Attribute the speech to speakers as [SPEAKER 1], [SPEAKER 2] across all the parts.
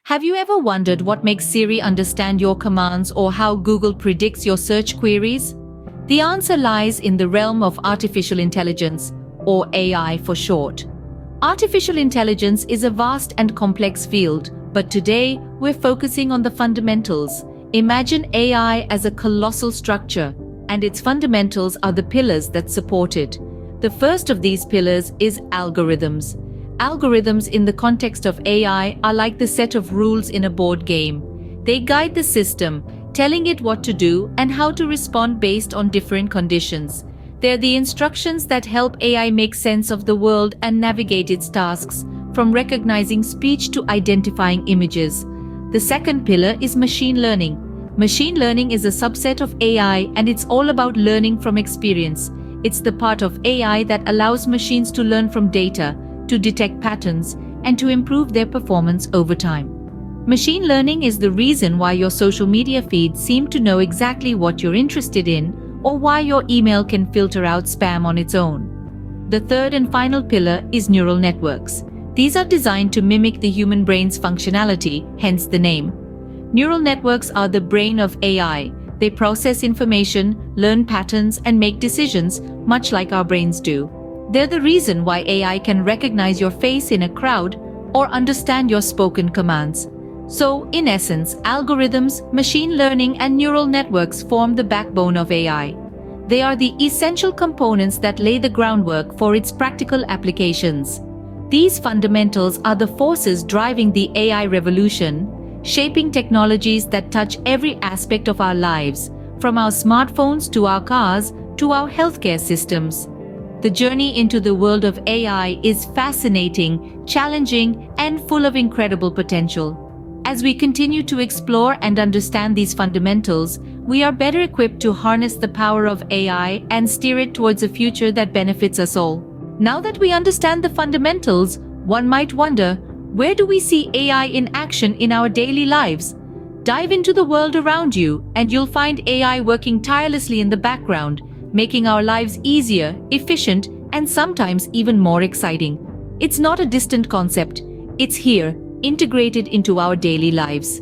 [SPEAKER 1] Have you ever wondered what makes Siri understand your commands or how Google predicts your search queries? The answer lies in the realm of artificial intelligence, or AI for short. Artificial intelligence is a vast and complex field, but today we're focusing on the fundamentals. Imagine AI as a colossal structure, and its fundamentals are the pillars that support it. The first of these pillars is algorithms. Algorithms in the context of AI are like the set of rules in a board game. They guide the system, telling it what to do and how to respond based on different conditions. They're the instructions that help AI make sense of the world and navigate its tasks, from recognizing speech to identifying images. The second pillar is machine learning. Machine learning is a subset of AI, and it's all about learning from experience. It's the part of AI that allows machines to learn from data, to detect patterns, and to improve their performance over time. Machine learning is the reason why your social media feeds seem to know exactly what you're interested in, or why your email can filter out spam on its own. The third and final pillar is neural networks. These are designed to mimic the human brain's functionality, hence the name. Neural networks are the brain of AI. They process information, learn patterns, and make decisions, much like our brains do. They're the reason why AI can recognize your face in a crowd or understand your spoken commands. So, in essence, algorithms, machine learning, and neural networks form the backbone of AI. They are the essential components that lay the groundwork for its practical applications. These fundamentals are the forces driving the AI revolution, shaping technologies that touch every aspect of our lives, from our smartphones to our cars to our healthcare systems. The journey into the world of AI is fascinating, challenging, and full of incredible potential. As we continue to explore and understand these fundamentals, we are better equipped to harness the power of AI and steer it towards a future that benefits us all. Now that we understand the fundamentals, one might wonder, where do we see AI in action in our daily lives? Dive into the world around you, and you'll find AI working tirelessly in the background, making our lives easier, efficient, and sometimes even more exciting. It's not a distant concept. It's here, integrated into our daily lives.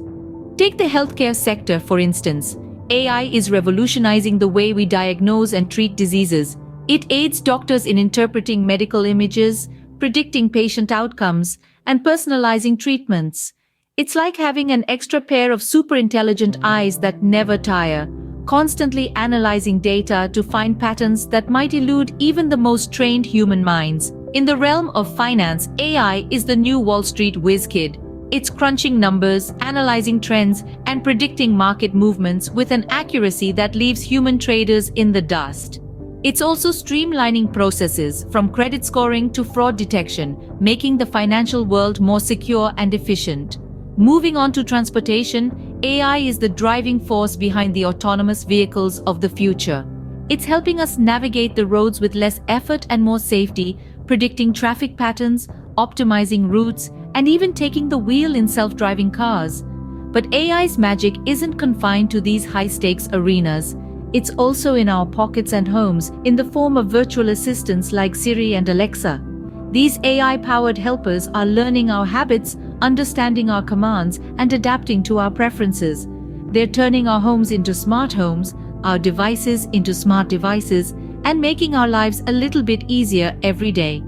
[SPEAKER 1] Take the healthcare sector, for instance. AI is revolutionizing the way we diagnose and treat diseases. It aids doctors in interpreting medical images, predicting patient outcomes, and personalizing treatments. It's like having an extra pair of super intelligent eyes that never tire, constantly analyzing data to find patterns that might elude even the most trained human minds. In the realm of finance, AI is the new Wall Street whiz kid. It's crunching numbers, analyzing trends, and predicting market movements with an accuracy that leaves human traders in the dust. It's also streamlining processes, from credit scoring to fraud detection, making the financial world more secure and efficient. Moving on to transportation, AI is the driving force behind the autonomous vehicles of the future. It's helping us navigate the roads with less effort and more safety, predicting traffic patterns, optimizing routes, and even taking the wheel in self-driving cars. But AI's magic isn't confined to these high-stakes arenas. It's also in our pockets and homes, in the form of virtual assistants like Siri and Alexa. These AI-powered helpers are learning our habits, understanding our commands, and adapting to our preferences. They're turning our homes into smart homes, our devices into smart devices, and making our lives a little bit easier every day.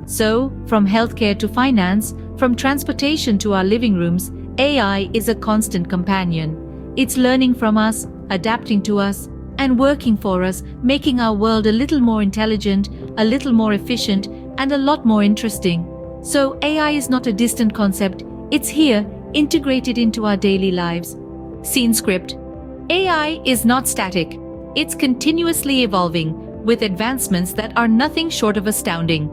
[SPEAKER 1] So, from healthcare to finance, from transportation to our living rooms, AI is a constant companion. It's learning from us, adapting to us, and working for us, making our world a little more intelligent, a little more efficient, and a lot more interesting. So AI is not a distant concept, it's here, integrated into our daily lives. Scene script. AI is not static. It's continuously evolving, with advancements that are nothing short of astounding.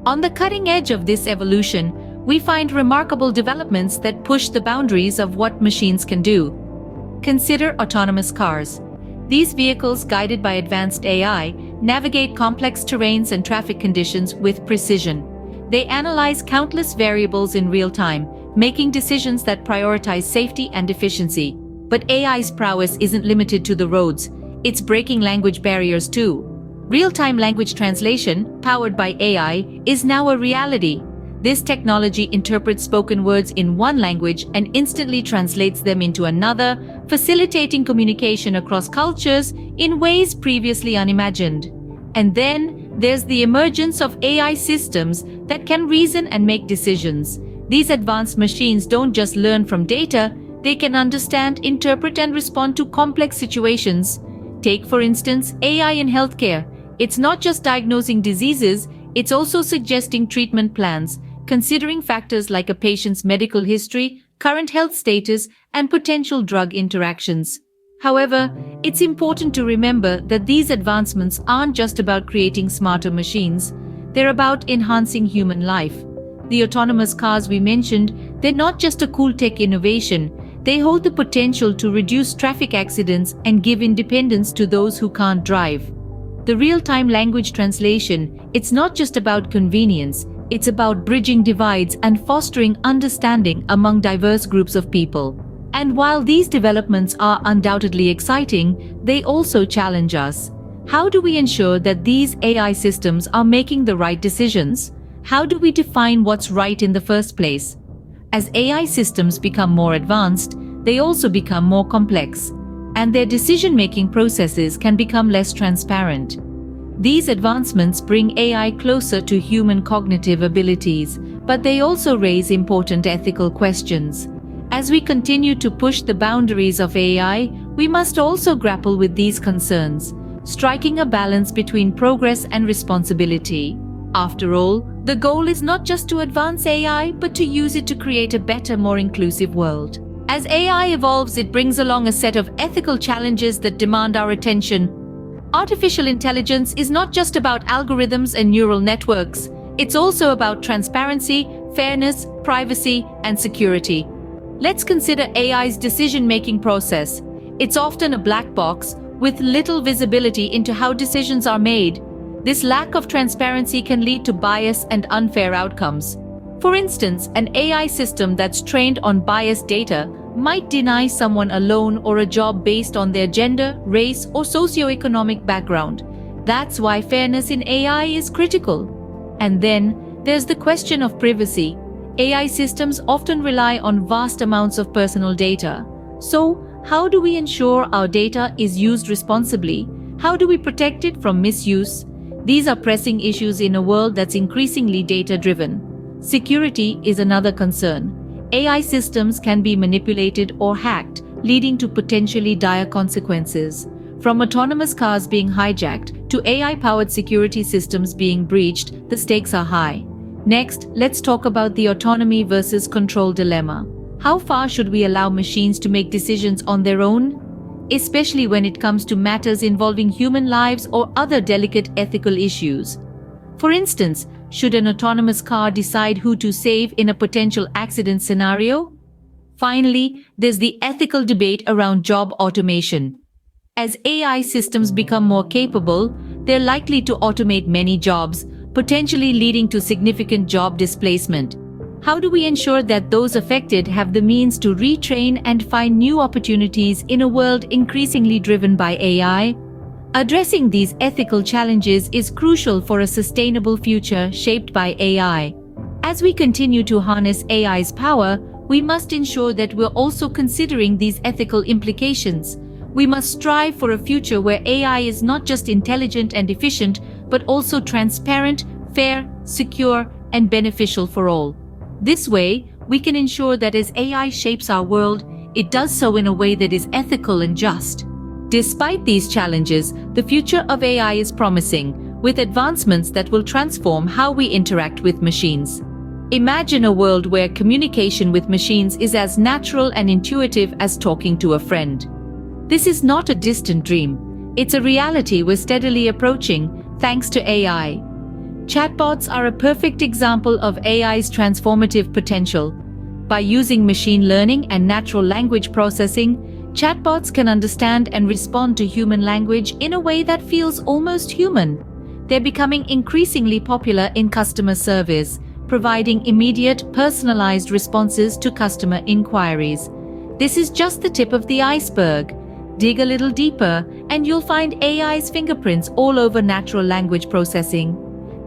[SPEAKER 1] On the cutting edge of this evolution, we find remarkable developments that push the boundaries of what machines can do. Consider autonomous cars. These vehicles, guided by advanced AI, navigate complex terrains and traffic conditions with precision. They analyze countless variables in real time, making decisions that prioritize safety and efficiency. But AI's prowess isn't limited to the roads. It's breaking language barriers too. Real-time language translation, powered by AI, is now a reality. This technology interprets spoken words in one language and instantly translates them into another, facilitating communication across cultures in ways previously unimagined. And then there's the emergence of AI systems that can reason and make decisions. These advanced machines don't just learn from data, they can understand, interpret, and respond to complex situations. Take, for instance, AI in healthcare. It's not just diagnosing diseases, it's also suggesting treatment plans, considering factors like a patient's medical history, current health status, and potential drug interactions. However, it's important to remember that these advancements aren't just about creating smarter machines, they're about enhancing human life. The autonomous cars we mentioned, they're not just a cool tech innovation, they hold the potential to reduce traffic accidents and give independence to those who can't drive. The real-time language translation, it's not just about convenience, it's about bridging divides and fostering understanding among diverse groups of people. And while these developments are undoubtedly exciting, they also challenge us. How do we ensure that these AI systems are making the right decisions? How do we define what's right in the first place? As AI systems become more advanced, they also become more complex, and their decision-making processes can become less transparent. These advancements bring AI closer to human cognitive abilities, but they also raise important ethical questions. As we continue to push the boundaries of AI, we must also grapple with these concerns, striking a balance between progress and responsibility. After all, the goal is not just to advance AI, but to use it to create a better, more inclusive world. As AI evolves, it brings along a set of ethical challenges that demand our attention. Artificial intelligence is not just about algorithms and neural networks. It's also about transparency, fairness, privacy, and security. Let's consider AI's decision-making process. It's often a black box with little visibility into how decisions are made. This lack of transparency can lead to bias and unfair outcomes. For instance, an AI system that's trained on biased data might deny someone a loan or a job based on their gender, race, or socioeconomic background. That's why fairness in AI is critical. And then there's the question of privacy. AI systems often rely on vast amounts of personal data. So, how do we ensure our data is used responsibly? How do we protect it from misuse? These are pressing issues in a world that's increasingly data-driven. Security is another concern. AI systems can be manipulated or hacked, leading to potentially dire consequences. From autonomous cars being hijacked to AI-powered security systems being breached, the stakes are high. Next, let's talk about the autonomy versus control dilemma. How far should we allow machines to make decisions on their own? Especially when it comes to matters involving human lives or other delicate ethical issues. For instance, should an autonomous car decide who to save in a potential accident scenario? Finally, there's the ethical debate around job automation. As AI systems become more capable, they're likely to automate many jobs, potentially leading to significant job displacement. How do we ensure that those affected have the means to retrain and find new opportunities in a world increasingly driven by AI? Addressing these ethical challenges is crucial for a sustainable future shaped by AI. As we continue to harness AI's power, we must ensure that we're also considering these ethical implications. We must strive for a future where AI is not just intelligent and efficient, but also transparent, fair, secure, and beneficial for all. This way, we can ensure that as AI shapes our world, it does so in a way that is ethical and just. Despite these challenges, the future of AI is promising, with advancements that will transform how we interact with machines. Imagine a world where communication with machines is as natural and intuitive as talking to a friend. This is not a distant dream. It's a reality we're steadily approaching, thanks to AI. Chatbots are a perfect example of AI's transformative potential. By using machine learning and natural language processing, chatbots can understand and respond to human language in a way that feels almost human. They're becoming increasingly popular in customer service, providing immediate, personalized responses to customer inquiries. This is just the tip of the iceberg. Dig a little deeper, and you'll find AI's fingerprints all over natural language processing.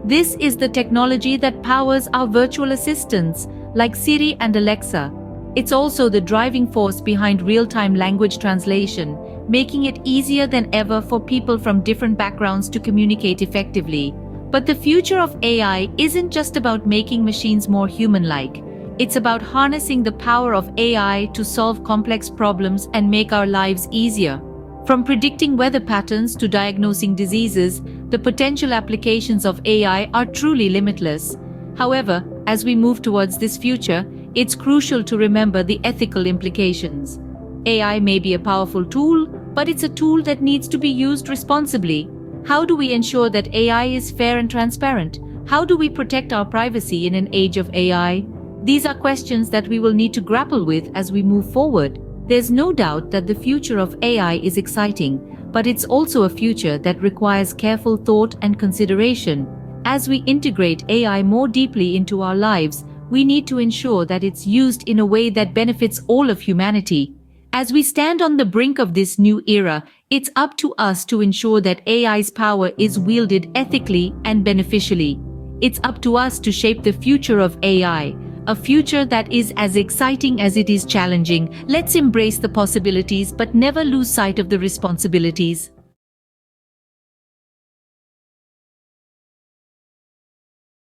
[SPEAKER 1] This is the technology that powers our virtual assistants, like Siri and Alexa. It's also the driving force behind real-time language translation, making it easier than ever for people from different backgrounds to communicate effectively. But the future of AI isn't just about making machines more human-like. It's about harnessing the power of AI to solve complex problems and make our lives easier. From predicting weather patterns to diagnosing diseases, the potential applications of AI are truly limitless. However, as we move towards this future, it's crucial to remember the ethical implications. AI may be a powerful tool, but it's a tool that needs to be used responsibly. How do we ensure that AI is fair and transparent? How do we protect our privacy in an age of AI? These are questions that we will need to grapple with as we move forward. There's no doubt that the future of AI is exciting, but it's also a future that requires careful thought and consideration. As we integrate AI more deeply into our lives, we need to ensure that it's used in a way that benefits all of humanity. As we stand on the brink of this new era, it's up to us to ensure that AI's power is wielded ethically and beneficially. It's up to us to shape the future of AI, a future that is as exciting as it is challenging. Let's embrace the possibilities but never lose sight of the responsibilities.